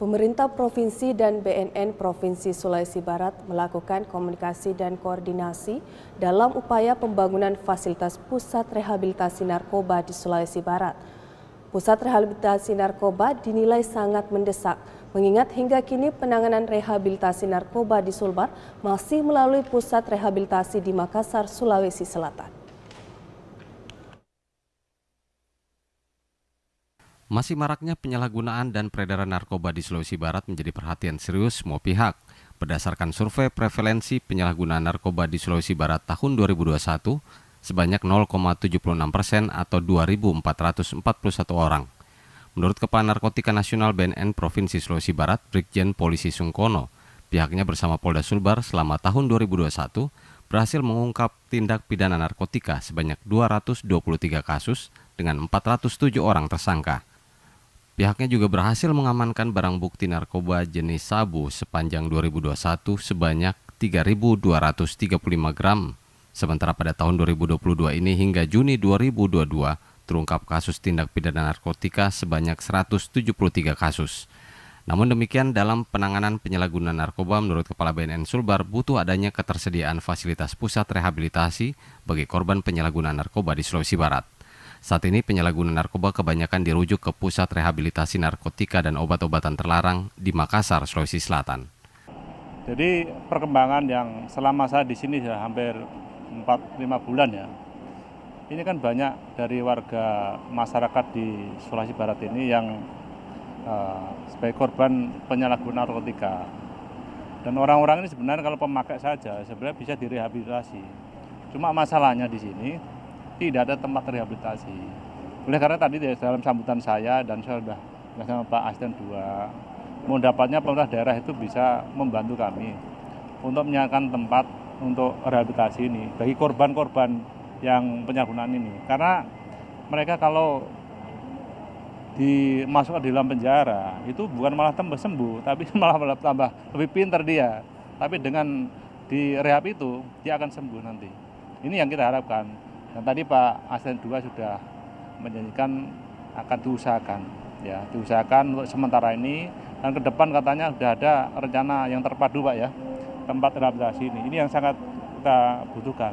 Pemerintah Provinsi dan BNN Provinsi Sulawesi Barat melakukan komunikasi dan koordinasi dalam upaya pembangunan fasilitas pusat rehabilitasi narkoba di Sulawesi Barat. Pusat rehabilitasi narkoba dinilai sangat mendesak, mengingat hingga kini penanganan rehabilitasi narkoba di Sulbar masih melalui pusat rehabilitasi di Makassar, Sulawesi Selatan. Masih maraknya penyalahgunaan dan peredaran narkoba di Sulawesi Barat menjadi perhatian serius semua pihak. Berdasarkan survei prevalensi penyalahgunaan narkoba di Sulawesi Barat tahun 2021, sebanyak 0,76% atau 2.441 orang. Menurut Kepala Narkotika Nasional BNN Provinsi Sulawesi Barat, Brigjen Polisi Sungkono, pihaknya bersama Polda Sulbar selama tahun 2021 berhasil mengungkap tindak pidana narkotika sebanyak 223 kasus dengan 407 orang tersangka. Pihaknya juga berhasil mengamankan barang bukti narkoba jenis sabu sepanjang 2021 sebanyak 3.235 gram. Sementara pada tahun 2022 ini hingga Juni 2022 terungkap kasus tindak pidana narkotika sebanyak 173 kasus. Namun demikian, dalam penanganan penyalahgunaan narkoba menurut Kepala BNN Sulbar butuh adanya ketersediaan fasilitas pusat rehabilitasi bagi korban penyalahgunaan narkoba di Sulawesi Barat. Saat ini penyalahgunaan narkoba kebanyakan dirujuk ke Pusat Rehabilitasi Narkotika dan Obat-obatan Terlarang di Makassar, Sulawesi Selatan. Jadi perkembangan yang selama saya di sini sudah hampir 4-5 bulan ya. Ini kan banyak dari warga masyarakat di Sulawesi Barat ini yang sebagai korban penyalahgunaan narkotika. Dan orang-orang ini sebenarnya kalau pemakai saja sebenarnya bisa direhabilitasi. Cuma masalahnya di sini tidak ada tempat rehabilitasi. Oleh karena tadi dalam sambutan saya dan saya sudah bersama Pak Asisten 2, mau dapatnya pemerintah daerah itu bisa membantu kami untuk menyiapkan tempat untuk rehabilitasi ini bagi korban-korban yang penyalahgunaan ini. Karena mereka kalau dimasukkan di dalam penjara itu bukan malah tambah sembuh, tapi malah tambah lebih pintar dia. Tapi dengan di rehab itu dia akan sembuh nanti. Ini yang kita harapkan. Dan tadi Pak Asisten 2 sudah menjanjikan akan diusahakan untuk sementara ini, dan ke depan katanya sudah ada rencana yang terpadu Pak ya, tempat rehabilitasi ini. Ini yang sangat kita butuhkan.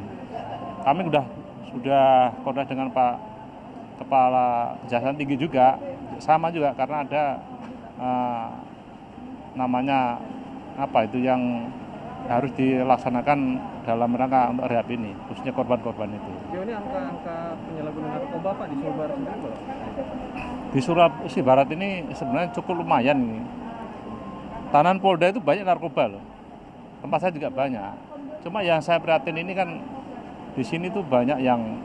Kami sudah koordinasi dengan Pak Kepala Kejaksaan Tinggi juga, sama juga karena ada namanya apa itu yang harus dilaksanakan dalam rangka untuk rehab ini, khususnya korban-korban itu. Sejauh ini angka penyalahgunaan narkoba Pak di Sulbar sendiri Pak? Di Sulawesi Barat ini sebenarnya cukup lumayan ini. Tahanan Polda itu banyak narkoba loh. Tempat saya juga banyak. Cuma yang saya prihatin ini kan di sini tuh banyak yang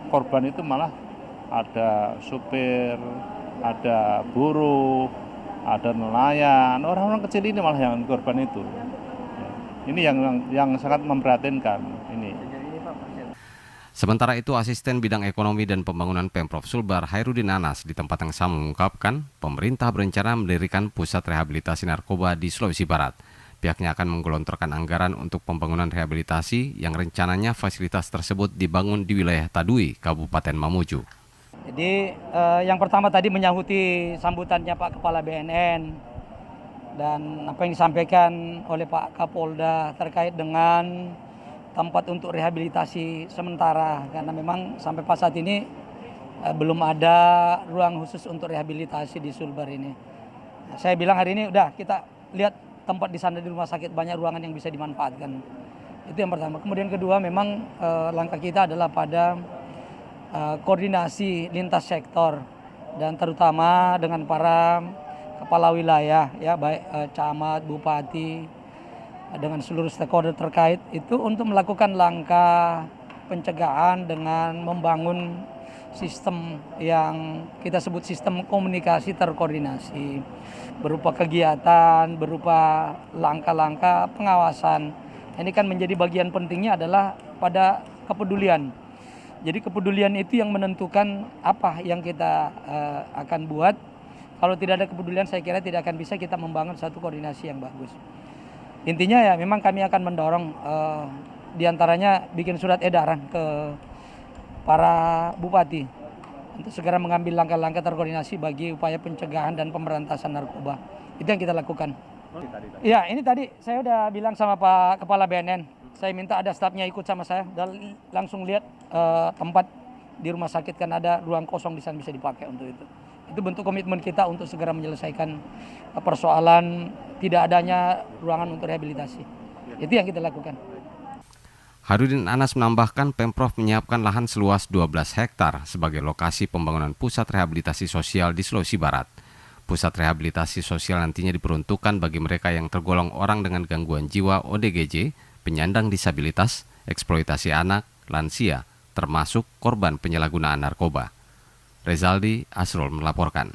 korban itu malah ada supir, ada buruh, ada nelayan. Orang-orang kecil ini malah yang korban itu. Ini yang sangat memprihatinkan ini. Sementara itu, Asisten Bidang Ekonomi dan Pembangunan Pemprov Sulbar, Hairudin Anas, di tempat yang sama mengungkapkan, pemerintah berencana mendirikan pusat rehabilitasi narkoba di Sulawesi Barat. Pihaknya akan menggelontorkan anggaran untuk pembangunan rehabilitasi yang rencananya fasilitas tersebut dibangun di wilayah Tadui, Kabupaten Mamuju. Jadi yang pertama tadi menyangkuti sambutannya Pak Kepala BNN. Dan apa yang disampaikan oleh Pak Kapolda terkait dengan tempat untuk rehabilitasi sementara, karena memang sampai pas saat ini belum ada ruang khusus untuk rehabilitasi di Sulbar ini. Saya bilang hari ini udah kita lihat tempat di sana di rumah sakit banyak ruangan yang bisa dimanfaatkan. Itu yang pertama. Kemudian kedua memang langkah kita adalah pada koordinasi lintas sektor dan terutama dengan para kepala wilayah ya, baik camat, bupati, dengan seluruh stakeholder terkait itu untuk melakukan langkah pencegahan dengan membangun sistem yang kita sebut sistem komunikasi terkoordinasi berupa kegiatan, berupa langkah-langkah pengawasan. Ini kan menjadi bagian pentingnya adalah pada kepedulian. Jadi kepedulian itu yang menentukan apa yang kita akan buat. Kalau tidak ada kepedulian, saya kira tidak akan bisa kita membangun satu koordinasi yang bagus. Intinya ya memang kami akan mendorong diantaranya bikin surat edaran ke para bupati untuk segera mengambil langkah-langkah terkoordinasi bagi upaya pencegahan dan pemberantasan narkoba. Itu yang kita lakukan. Ya, ini tadi saya udah bilang sama Pak Kepala BNN. Saya minta ada stafnya ikut sama saya dan langsung lihat tempat di rumah sakit kan ada ruang kosong di sana bisa dipakai untuk itu. Itu bentuk komitmen kita untuk segera menyelesaikan persoalan tidak adanya ruangan untuk rehabilitasi. Itu yang kita lakukan. Harudin Anas menambahkan Pemprov menyiapkan lahan seluas 12 hektar sebagai lokasi pembangunan pusat rehabilitasi sosial di Sulawesi Barat. Pusat rehabilitasi sosial nantinya diperuntukkan bagi mereka yang tergolong orang dengan gangguan jiwa ODGJ, penyandang disabilitas, eksploitasi anak, lansia, termasuk korban penyalahgunaan narkoba. Rezaldi Asrul melaporkan.